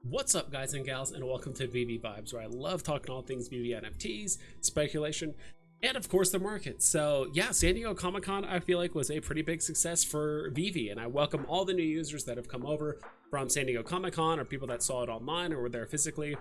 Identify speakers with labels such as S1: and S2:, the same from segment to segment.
S1: What's up, guys and gals, and welcome to Veve Vibes, where I love talking all things Veve NFTs, speculation, and of course the market. So yeah, San Diego Comic-Con I feel like was a pretty big success for Veve, and I welcome all the new users that have come over from San Diego Comic-Con or people that saw it online or were there physically.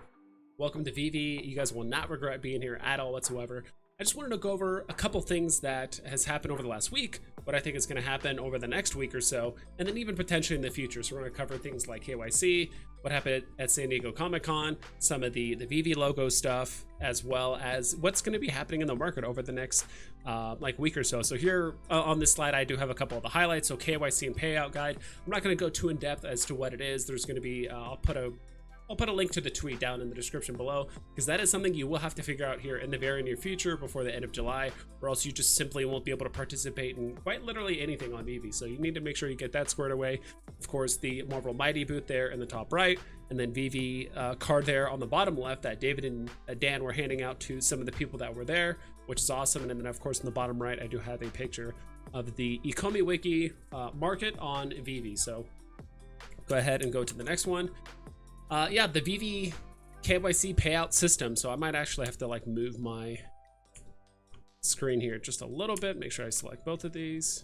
S1: Welcome to Veve. You guys will not regret being here at all whatsoever. I just wanted to go over a couple things that has happened over the last week, what I think is going to happen over the next week or so, and then even potentially in the future. So we're going to cover things like KYC, what happened at San Diego Comic-Con, some of the Veve logo stuff, as well as what's going to be happening in the market over the next like week or so. So here on this slide, I do have a couple of the highlights. So KYC and payout guide. I'm not going to go too in depth as to what it is. There's going to be, I'll put a link to the tweet down in the description below, because that is something you will have to figure out here in the very near future before the end of July, or else you just simply won't be able to participate in quite literally anything on Veve. So you need to make sure you get that squared away. Of course, the Marvel Mighty booth there in the top right, and then Veve card there on the bottom left that David and Dan were handing out to some of the people that were there, which is awesome. And then of course in the bottom right, I do have a picture of the ecomi wiki market on Veve. So go ahead and go to the next one. Yeah, the Veve KYC payout system. So I might actually have to like move my screen here just a little bit, make sure I select both of these.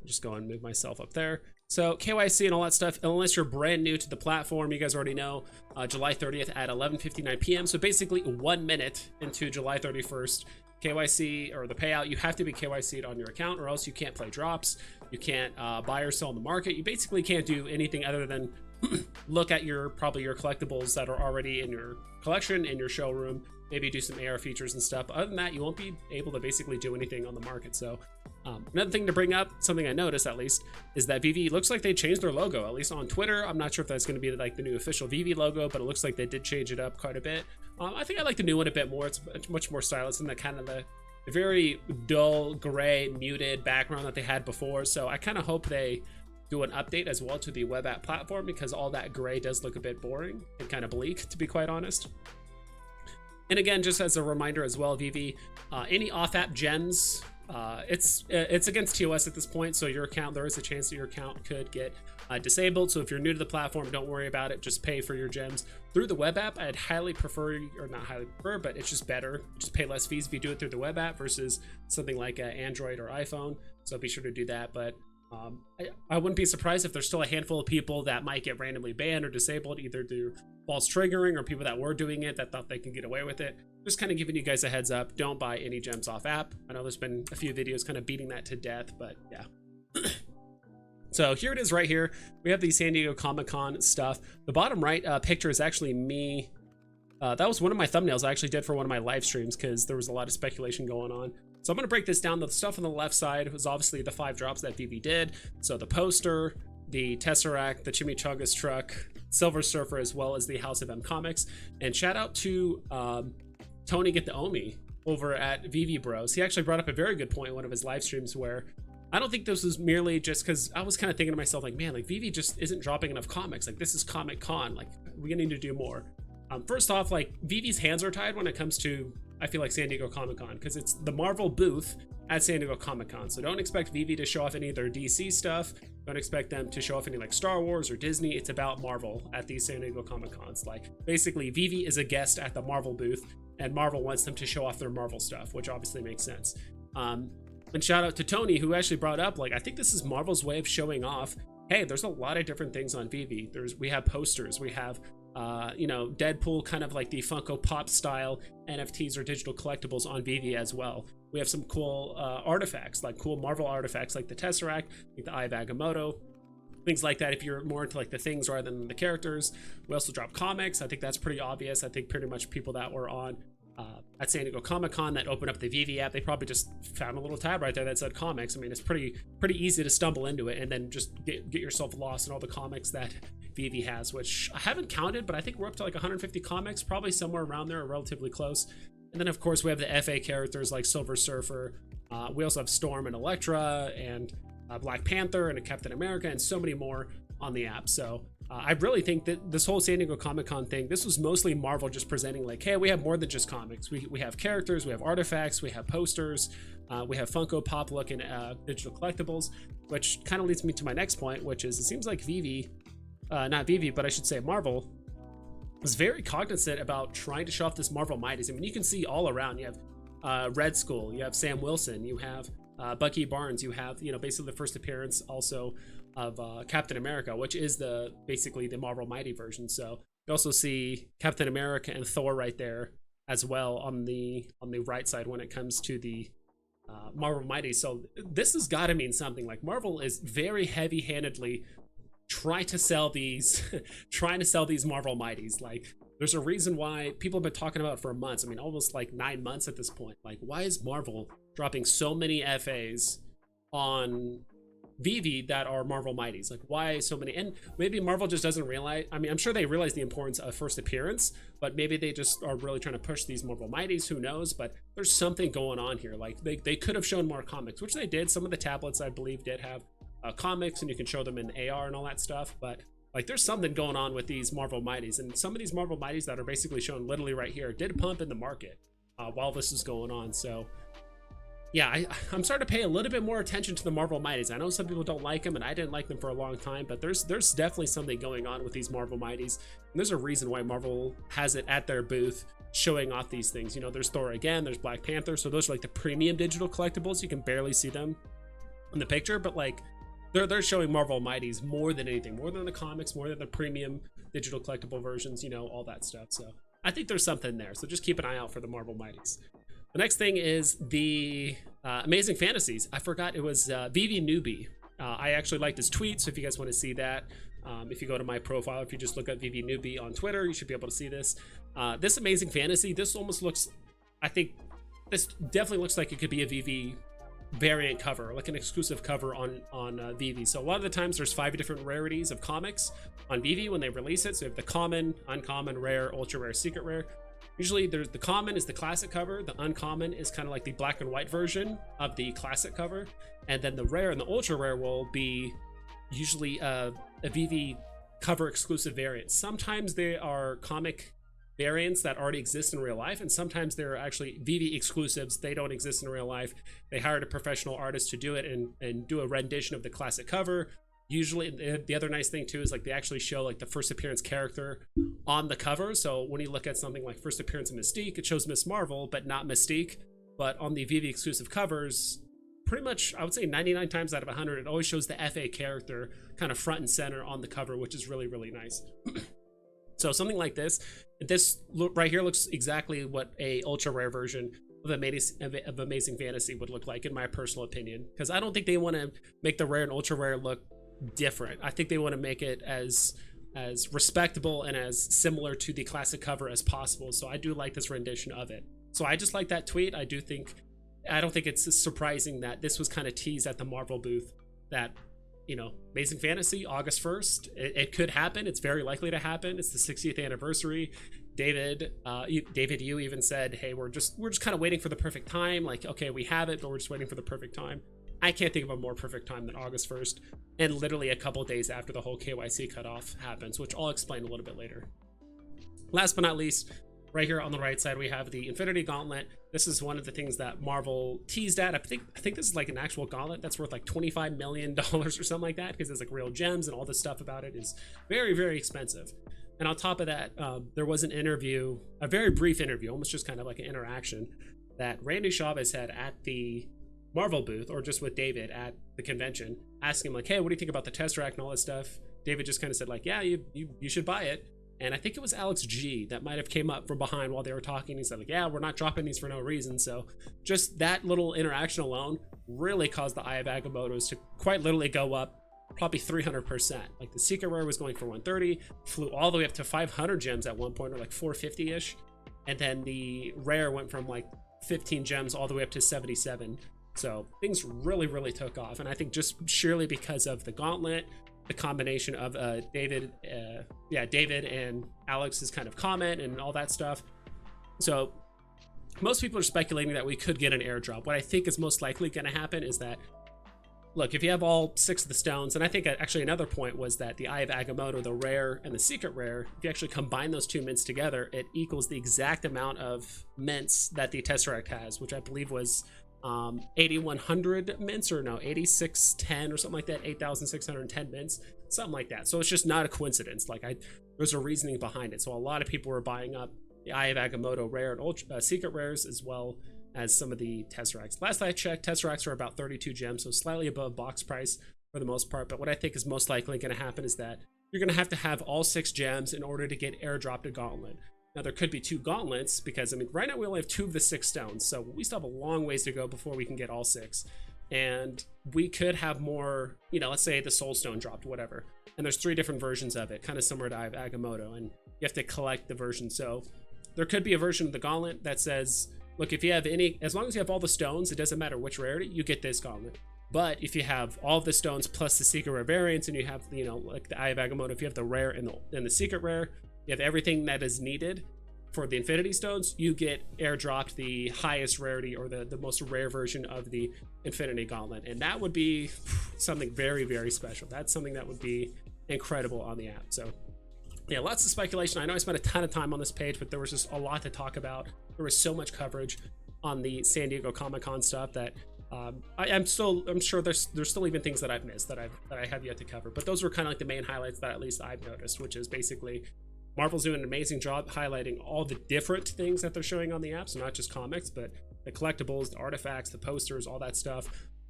S1: Just go and move myself up there. So KYC and all that stuff, unless you're brand new to the platform, you guys already know, July 30th at 11:59 p.m. So basically 1 minute into July 31st, KYC or the payout, you have to be KYC'd on your account, or else you can't play drops. You can't buy or sell in the market. You basically can't do anything other than look at probably your collectibles that are already in your collection, in your showroom, maybe do some AR features and stuff. Other than that, you won't be able to basically do anything on the market. So another thing to bring up, something I noticed at least, is that Veve looks like they changed their logo, at least on Twitter. I'm not sure if that's going to be like the new official Veve logo, but it looks like they did change it up quite a bit. I think I like the new one a bit more. It's much more stylish than the kind of the very dull gray muted background that they had before. So I kind of hope they do an update as well to the web app platform, because all that gray does look a bit boring and kind of bleak, to be quite honest. And again, just as a reminder as well, Veve, any off-app gems, it's against TOS at this point, so your account, there is a chance that your account could get disabled. So if you're new to the platform, don't worry about it. Just pay for your gems through the web app. I'd highly prefer, or not highly prefer, but it's just better. Just pay less fees if you do it through the web app versus something like Android or iPhone. So be sure to do that. But I wouldn't be surprised if there's still a handful of people that might get randomly banned or disabled, either through false triggering or people that were doing it that thought they could get away with it. Just kind of giving you guys a heads up. Don't buy any gems off app. I know there's been a few videos kind of beating that to death, but yeah. So here it is right here. We have the San Diego Comic-Con stuff. The bottom right picture is actually me. That was one of my thumbnails I actually did for one of my live streams, because there was a lot of speculation going on. So I'm going to break this down. The stuff on the left side was obviously the 5 drops that Veve did. So the poster, the Tesseract, the Chimichangas truck, Silver Surfer, as well as the House of M Comics. And shout out to Tony Get the Omi over at Veve Bros. He actually brought up a very good point in one of his live streams, where I don't think this was merely just because I was kind of thinking to myself, like, man, like Veve just isn't dropping enough comics. Like, this is Comic Con. Like, we need to do more. First off, like, Veve's hands are tied when it comes to, I feel like, San Diego Comic-Con, because it's the Marvel booth at San Diego Comic-Con. So don't expect Veve to show off any of their DC stuff. Don't expect them to show off any like Star Wars or Disney. It's about Marvel at these San Diego Comic-Cons. Like, basically, Veve is a guest at the Marvel booth, and Marvel wants them to show off their Marvel stuff, which obviously makes sense. And shout out to Tony, who actually brought up, like, I think this is Marvel's way of showing off, hey, there's a lot of different things on Veve. We have posters, we have you know, Deadpool, kind of like the Funko Pop style NFTs or digital collectibles on Veve as well. We have some cool artifacts, like cool Marvel artifacts like the Tesseract, like the Eye of Agamotto, things like that if you're more into like the things rather than the characters. We also drop comics. I think that's pretty obvious. I think pretty much people that were on at San Diego Comic-Con that opened up the Veve app, they probably just found a little tab right there that said comics. I mean, it's pretty easy to stumble into it and then just get yourself lost in all the comics that Veve has, which I haven't counted, but I think we're up to like 150 comics, probably somewhere around there, or relatively close. And then of course we have the FA characters like Silver Surfer. We also have Storm and Elektra and Black Panther and a Captain America and so many more on the app. So I really think that this whole San Diego Comic-Con thing, this was mostly Marvel just presenting like, hey, we have more than just comics. We have characters, we have artifacts, we have posters, we have Funko Pop looking digital collectibles, which kind of leads me to my next point, which is it seems like Veve, not Veve, but I should say Marvel, was very cognizant about trying to show off this Marvel Mighties. I mean, you can see all around. You have Red Skull, you have Sam Wilson, you have Bucky Barnes, you have, you know, basically the first appearance also of Captain America, which is basically the Marvel Mighty version. So you also see Captain America and Thor right there as well on the right side when it comes to the Marvel Mighty. So this has got to mean something. Like, Marvel is very heavy-handedly trying to sell these Marvel Mighties. Like, there's a reason why people have been talking about it for months. I mean, almost like 9 months at this point. Like, why is Marvel dropping so many FAs on Veve that are Marvel Mighties? Like, why so many? And maybe Marvel just doesn't realize. I mean, I'm sure they realize the importance of first appearance, but maybe they just are really trying to push these Marvel Mighties. Who knows? But there's something going on here. Like, they could have shown more comics, which they did. Some of the tablets, I believe, did have comics, and you can show them in AR and all that stuff. But like, there's something going on with these Marvel Mighties, and some of these Marvel Mighties that are basically shown literally right here did pump in the market while this is going on. So yeah, I'm starting to pay a little bit more attention to the Marvel Mighties. I know some people don't like them, and I didn't like them for a long time, but there's definitely something going on with these Marvel Mighties, and there's a reason why Marvel has it at their booth showing off these things. You know, there's Thor again, there's Black Panther, so those are like the premium digital collectibles. You can barely see them in the picture, but like, they're showing Marvel Mighties more than anything, more than the comics, more than the premium digital collectible versions, you know, all that stuff. So I think there's something there. So just keep an eye out for the Marvel Mighties. The next thing is the Amazing Fantasies. I forgot it was Veve Newbie. I actually liked his tweet, so if you guys want to see that, if you go to my profile, if you just look up Veve Newbie on Twitter, you should be able to see this. This Amazing Fantasy, this almost looks, I think, this definitely looks like it could be a Veve variant cover, like an exclusive cover on Veve. So a lot of the times there's 5 different rarities of comics on Veve when they release it. So you have the common, uncommon, rare, ultra rare, secret rare. Usually there's the common is the classic cover, the uncommon is kind of like the black and white version of the classic cover, and then the rare and the ultra rare will be usually a Veve cover exclusive variant. Sometimes they are comic variants that already exist in real life, and sometimes they're actually Veve exclusives. They don't exist in real life. They hired a professional artist to do it and do a rendition of the classic cover. Usually the other nice thing too is like they actually show like the first appearance character on the cover. So when you look at something like first appearance of Mystique, it shows Miss Marvel but not Mystique. But on the Veve exclusive covers, pretty much I would say 99 times out of 100 it always shows the FA character kind of front and center on the cover, which is really, really nice. So something like this right here looks exactly what a ultra rare version of Amazing Fantasy would look like, in my personal opinion, because I don't think they want to make the rare and ultra rare look different. I think they want to make it as respectable and as similar to the classic cover as possible. So I do like this rendition of it. So I just like that tweet. I don't think it's surprising that this was kind of teased at the Marvel booth, that, you know, Amazing Fantasy August 1st, it could happen. It's very likely to happen. It's the 60th anniversary. David Yu even said, hey, we're just kind of waiting for the perfect time. Like, okay, we have it, but we're just waiting for the perfect time. I can't think of a more perfect time than August 1st, and literally a couple days after the whole KYC cutoff happens, which I'll explain a little bit later. Last but not least, right here on the right side, we have the Infinity Gauntlet. This is one of the things that Marvel teased at. I think this is like an actual gauntlet that's worth like $25 million or something like that, because there's like real gems and all this stuff about it is very, very expensive. And on top of that, there was an interview, a very brief interview, almost just kind of like an interaction, that Randy Chavez had at the Marvel booth, or just with David at the convention, asking him like, hey, what do you think about the Tesseract and all this stuff? David just kind of said like, yeah, you should buy it. And I think it was Alex G that might have came up from behind while they were talking. He said like, yeah, we're not dropping these for no reason. So just that little interaction alone really caused the Eye of Agamotto's to quite literally go up probably 300%. Like the secret rare was going for 130, flew all the way up to 500 gems at one point, or like 450-ish. And then the rare went from like 15 gems all the way up to 77. So things really, really took off. And I think just surely because of the gauntlet, the combination of David and Alex's kind of comment and all that stuff. So most people are speculating that we could get an airdrop. What I think is most likely going to happen is that, look, if you have all 6 of the stones, and I think actually another point was that the Eye of Agamotto, the rare and the secret rare, if you actually combine those 2 mints together, it equals the exact amount of mints that the Tesseract has, which I believe was 8,100 mints, or no, 8,610 or something like that, 8,610 mints, something like that. So it's just not a coincidence. Like there's a reasoning behind it. So a lot of people were buying up the Eye of Agamotto rare and ultra, secret rares, as well as some of the Tesseracts. Last I checked, Tesseracts are about 32 gems, so slightly above box price for the most part. But what I think is most likely going to happen is that you're going to have all 6 gems in order to get airdropped a gauntlet. Now, there could be 2 gauntlets because, I mean, right now we only have 2 of the 6 stones, so we still have a long ways to go before we can get all 6. And we could have more, you know, let's say the Soul Stone dropped, whatever. And there's 3 different versions of it, kind of similar to Eye of Agamotto, and you have to collect the version. So there could be a version of the gauntlet that says, look, if you have any, as long as you have all the stones, it doesn't matter which rarity, you get this gauntlet. But if you have all the stones plus the secret rare variants, and you have, you know, like the Eye of Agamotto, if you have the rare and the secret rare, you have everything that is needed for the Infinity Stones, you get airdropped the highest rarity or the most rare version of the Infinity Gauntlet. And that would be something very, very special. That's something that would be incredible on the app. So yeah, lots of speculation. I know I spent a ton of time on this page, but there was just a lot to talk about. There was so much coverage on the San Diego Comic-Con stuff that I'm sure there's still even things that I've missed that I have yet to cover. But those were kind of like the main highlights that at least I've noticed, which is basically Marvel's doing an amazing job highlighting all the different things that they're showing on the app. So not just comics, but the collectibles, the artifacts, the posters, all that stuff.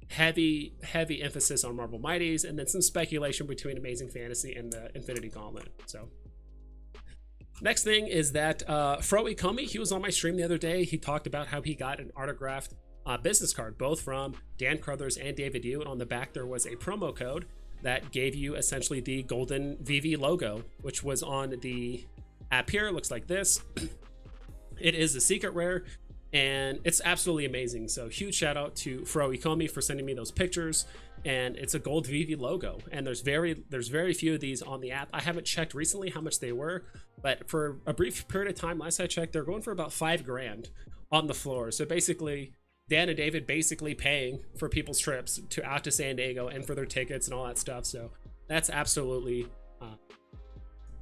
S1: Heavy emphasis on Marvel Mighties, and then some speculation between Amazing Fantasy and the Infinity Gauntlet. So next thing is that Fro ecomi, he was on my stream the other day. He talked about how he got an autographed business card, both from Dan Carruthers and David Yu, and on the back there was a promo code that gave you essentially the golden Veve logo, which was on the app here. It looks like this. It is a secret rare, and it's absolutely amazing. So huge shout out to Fro ecomi for sending me those pictures. And it's a gold Veve logo, and there's very few of these on the app. I haven't checked recently how much they were, but for a brief period of time last I checked, they're going for about $5 grand on the floor. So basically Dan and David basically paying for people's trips out to San Diego and for their tickets and all that stuff. So that's absolutely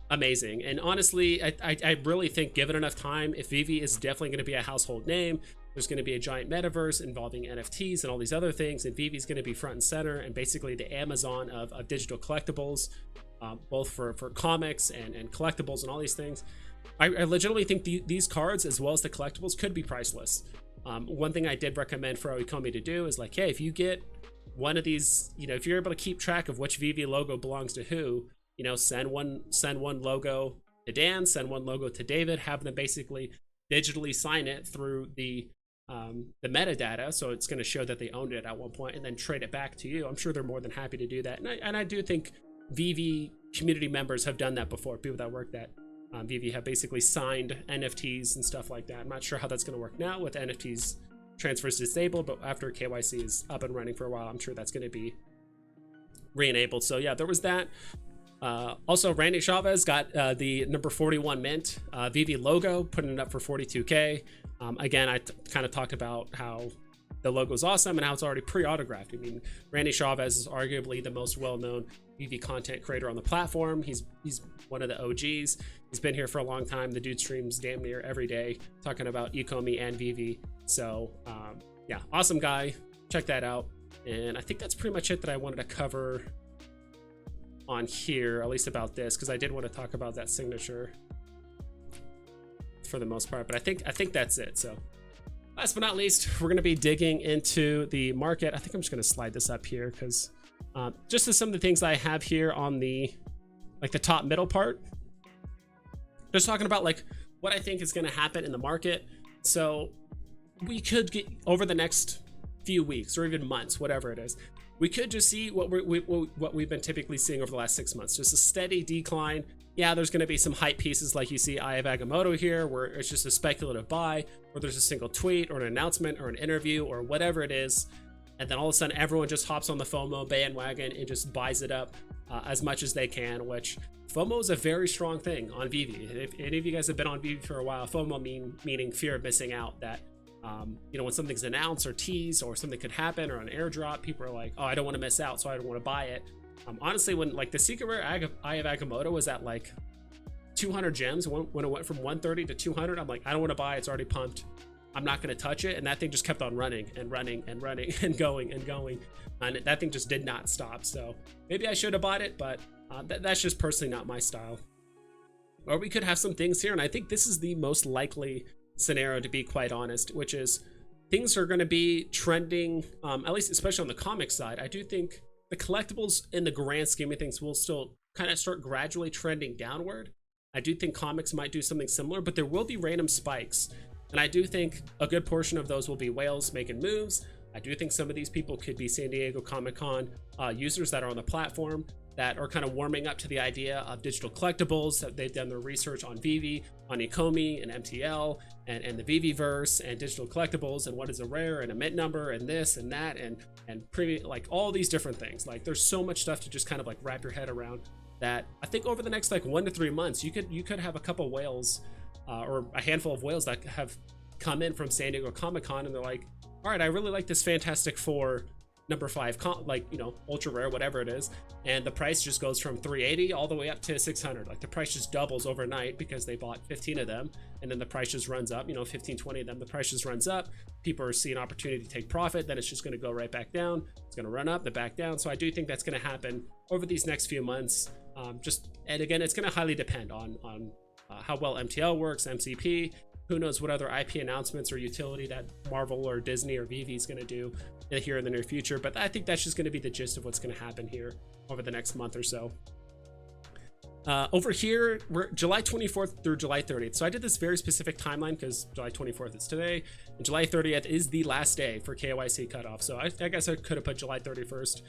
S1: amazing. And honestly, I really think given enough time, if Veve is definitely going to be a household name, there's going to be a giant metaverse involving NFTs and all these other things, and Veve is going to be front and center and basically the Amazon of digital collectibles, both for comics and collectibles and all these things. I legitimately think these cards, as well as the collectibles, could be priceless. One thing I did recommend for ecomi to do is like, hey, if you get one of these, you know, if you're able to keep track of which Veve logo belongs to who, you know, send one logo to Dan, send one logo to David, have them basically digitally sign it through the metadata, so it's going to show that they owned it at one point, and then trade it back to you. I'm sure they're more than happy to do that, and I do think Veve community members have done that before. People that work at Veve have basically signed NFTs and stuff like that. I'm not sure how that's going to work now with NFTs transfers disabled, but after KYC is up and running for a while, I'm sure that's going to be re-enabled. So yeah, there was that. Also, Randy Chavez got the number 41 mint Veve logo, putting it up for 42K. Again, I kind of talked about how the logo is awesome and how it's already pre-autographed. I mean, Randy Chavez is arguably the most well-known Veve content creator on the platform. He's one of the OGs. He's been here for a long time. The dude streams damn near every day talking about ecomi and Veve. So yeah, awesome guy. Check that out. And I think that's pretty much it that I wanted to cover on here, at least about this, because I did want to talk about that signature for the most part, but I think that's it. So last but not least, we're going to be digging into the market. I think I'm just going to slide this up here because just as some of the things I have here on the top middle part, just talking about like what I think is going to happen in the market. So we could get over the next few weeks or even months, whatever it is, we could just see what we've been typically seeing over the last 6 months, just a steady decline. Yeah, there's going to be some hype pieces like you see Eye of Agamotto here, where it's just a speculative buy, or there's a single tweet or an announcement or an interview or whatever it is, and then all of a sudden everyone just hops on the FOMO bandwagon and just buys it up as much as they can, which FOMO is a very strong thing on Veve. If any of you guys have been on Veve for a while, FOMO meaning fear of missing out, that you know, when something's announced or teased or something could happen or an airdrop, people are like, oh, I don't want to miss out, so I don't want to buy it. Honestly, when like the secret rare Eye of Agamotto was at like 200 gems, when it went from 130 to 200, I'm like, I don't want to buy it, it's already pumped, I'm not going to touch it. And that thing just kept on running and running and running and going, and that thing just did not stop. So maybe I should have bought it, but that's just personally not my style. or we could have some things here. And I think this is the most likely scenario, to be quite honest, which is things are going to be trending, at least especially on the comic side. I do think the collectibles in the grand scheme of things will still kind of start gradually trending downward. I do think comics might do something similar, but there will be random spikes. And I do think a good portion of those will be whales making moves. I do think some of these people could be San Diego Comic-Con users that are on the platform that are kind of warming up to the idea of digital collectibles, that they've done their research on Veve, on ecomi and MTL and the Veveverse and digital collectibles and what is a rare and a mint number and this and that and like all these different things. Like there's so much stuff to just kind of like wrap your head around, that I think over the next like 1 to 3 months you could have a couple whales or a handful of whales that have come in from San Diego Comic-Con and they're like, all right, I really like this Fantastic Four number 5, like, you know, ultra rare, whatever it is, and the price just goes from 380 all the way up to 600. Like the price just doubles overnight because they bought 15 of them, and then the price just runs up, you know, 15, 20 of them, the price just runs up. People are seeing opportunity to take profit, then it's just going to go right back down. It's going to run up, then back down. So I do think that's going to happen over these next few months. And again, it's going to highly depend on how well MTL works, MCP. Who knows what other IP announcements or utility that Marvel or Disney or Veve is going to do here in the near future. But I think that's just going to be the gist of what's going to happen here over the next month or so. Over here, we're July 24th through July 30th. So I did this very specific timeline because July 24th is today, and July 30th is the last day for KYC cutoff. So I guess I could have put July 31st.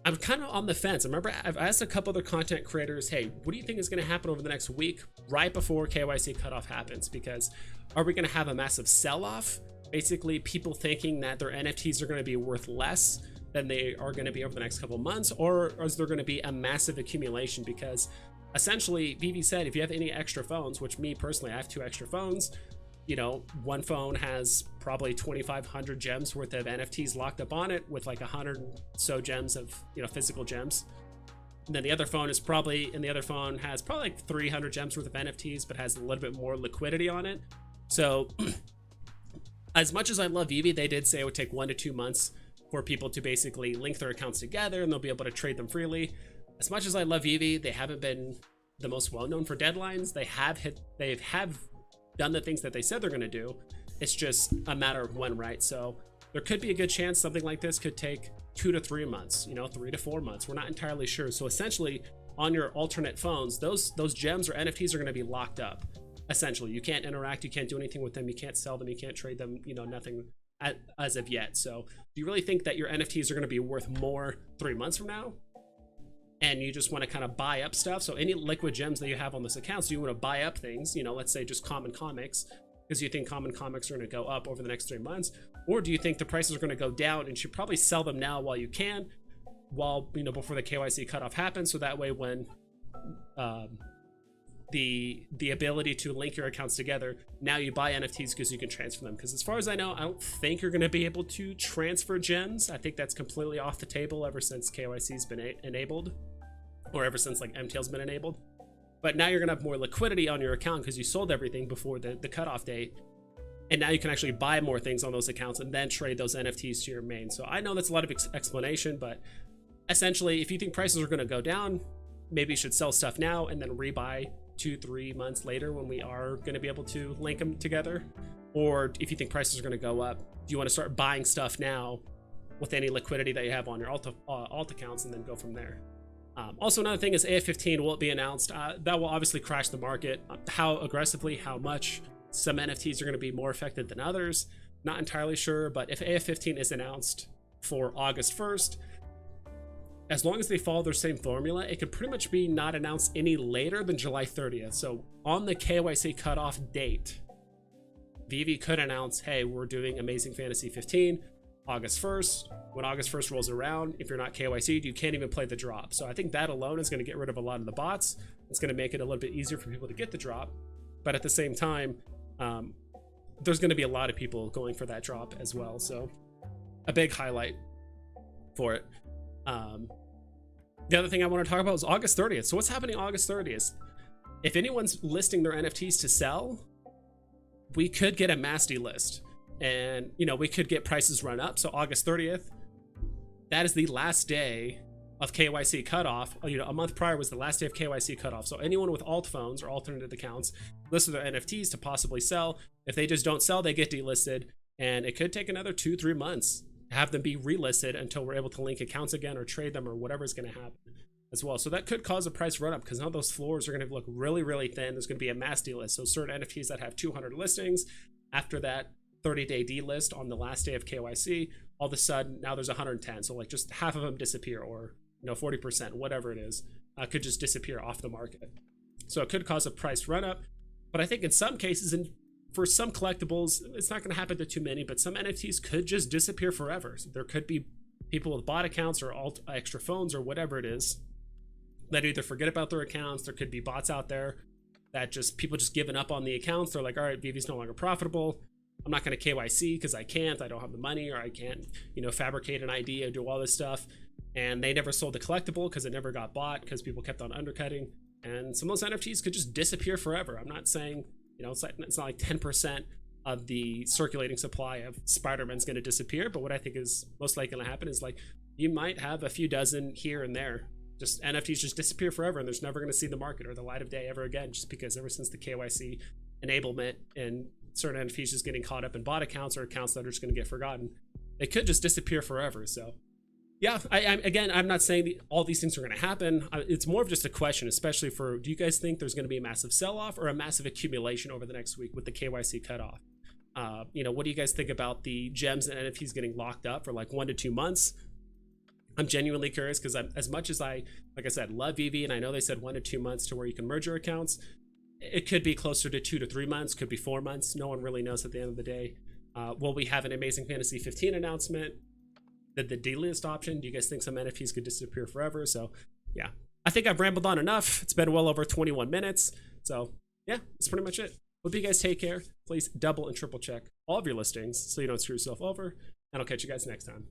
S1: I'm kind of on the fence. I remember I've asked a couple other content creators, hey, what do you think is going to happen over the next week right before KYC cutoff happens? Because are we going to have a massive sell-off? Basically, people thinking that their NFTs are going to be worth less than they are going to be over the next couple months, or is there going to be a massive accumulation? Because essentially, Veve said, if you have any extra phones, which me personally, I have 2 extra phones, you know, one phone has probably 2,500 gems worth of NFTs locked up on it, with like 100 so gems of, you know, physical gems. And then the other phone has probably like 300 gems worth of NFTs, but has a little bit more liquidity on it. So as much as I love Veve, they did say it would take 1 to 2 months for people to basically link their accounts together and they'll be able to trade them freely. As much as I love Veve, they haven't been the most well known for deadlines. They have done the things that they said they're going to do. It's just a matter of when, right? So there could be a good chance something like this could take 2 to 3 months, you know, 3 to 4 months. We're not entirely sure. So essentially on your alternate phones, those gems or NFTs are going to be locked up. Essentially, you can't interact, you can't do anything with them, you can't sell them, you can't trade them, you know, nothing as of yet. So do you really think that your NFTs are going to be worth more 3 months from now? And you just want to kind of buy up stuff? So any liquid gems that you have on this account, so you want to buy up things, you know, let's say just common comics, because you think common comics are going to go up over the next 3 months? Or do you think the prices are going to go down and you should probably sell them now while you can, while, you know, before the KYC cutoff happens, so that way when the ability to link your accounts together, now you buy NFTs because you can transfer them? Because as far as I know, I don't think you're going to be able to transfer gems. I think that's completely off the table ever since KYC's been enabled, or ever since like MTL's been enabled. But now you're going to have more liquidity on your account because you sold everything before the cutoff date, and now you can actually buy more things on those accounts and then trade those NFTs to your main. So I know that's a lot of explanation, but essentially, if you think prices are going to go down, maybe you should sell stuff now and then rebuy 2-3 months later when we are going to be able to link them together. Or if you think prices are going to go up, do you want to start buying stuff now with any liquidity that you have on your alt accounts and then go from there? Also, another thing is AF15 will be announced. That will obviously crash the market. How aggressively, how much? Some NFTs are going to be more affected than others. Not entirely sure, but if AF15 is announced for August 1st, as long as they follow their same formula, it could pretty much be not announced any later than July 30th. So on the KYC cutoff date, Veve could announce, hey, we're doing Amazing Fantasy 15 August 1st. When August 1st rolls around, if you're not KYC'd, you can't even play the drop. So I think that alone is going to get rid of a lot of the bots. It's going to make it a little bit easier for people to get the drop. But at the same time, there's going to be a lot of people going for that drop as well. So a big highlight for it. The other thing I want to talk about is August 30th. So what's happening August 30th? If anyone's listing their NFTs to sell, we could get a mass delist, and, you know, we could get prices run up. So August 30th, that is the last day of KYC cutoff, you know, a month prior was the last day of KYC cutoff. So anyone with alt phones or alternate accounts listed their NFTs to possibly sell. If they just don't sell, they get delisted, and it could take another 2-3 months to have them be relisted until we're able to link accounts again or trade them or whatever is going to happen as well. So that could cause a price run up because now those floors are going to look really, really thin. There's going to be a mass delist. So certain NFTs that have 200 listings, after that 30-day delist on the last day of KYC, all of a sudden now there's 110. So like just half of them disappear, or 40%, whatever it is, could just disappear off the market. So it could cause a price run up. But I think in some cases, and for some collectibles, it's not going to happen to too many, but some NFTs could just disappear forever. So there could be people with bot accounts or extra phones or whatever it is that either forget about their accounts. There could be bots out there that just people just giving up on the accounts. They're like, all right, Veve's no longer profitable. I'm not going to KYC because I don't have the money, or I can't, fabricate an ID or do all this stuff. And they never sold the collectible because it never got bought because people kept on undercutting. And some of those NFTs could just disappear forever. I'm not saying, it's not like 10% of the circulating supply of Spider-Man's going to disappear. But what I think is most likely going to happen is like you might have a few dozen here and there. Just NFTs just disappear forever, and there's never going to see the market or the light of day ever again, just because ever since the KYC enablement and certain NFTs just getting caught up in bot accounts or accounts that are just going to get forgotten, they could just disappear forever. So yeah, I'm not saying all these things are going to happen. It's more of just a question, especially for, do you guys think there's going to be a massive sell-off or a massive accumulation over the next week with the KYC cutoff? What do you guys think about the gems and NFTs getting locked up for like 1 to 2 months? I'm genuinely curious because as much as like I said, love Veve, and I know they said 1 to 2 months to where you can merge your accounts, it could be closer to 2 to 3 months, could be 4 months. No one really knows at the end of the day. Will we have an Amazing Fantasy 15 announcement? The delist option? Do you guys think some NFTs could disappear forever? So yeah, I think I've rambled on enough. It's been well over 21 minutes. So yeah, that's pretty much it. Hope you guys take care. Please double and triple check all of your listings so you don't screw yourself over. And I'll catch you guys next time.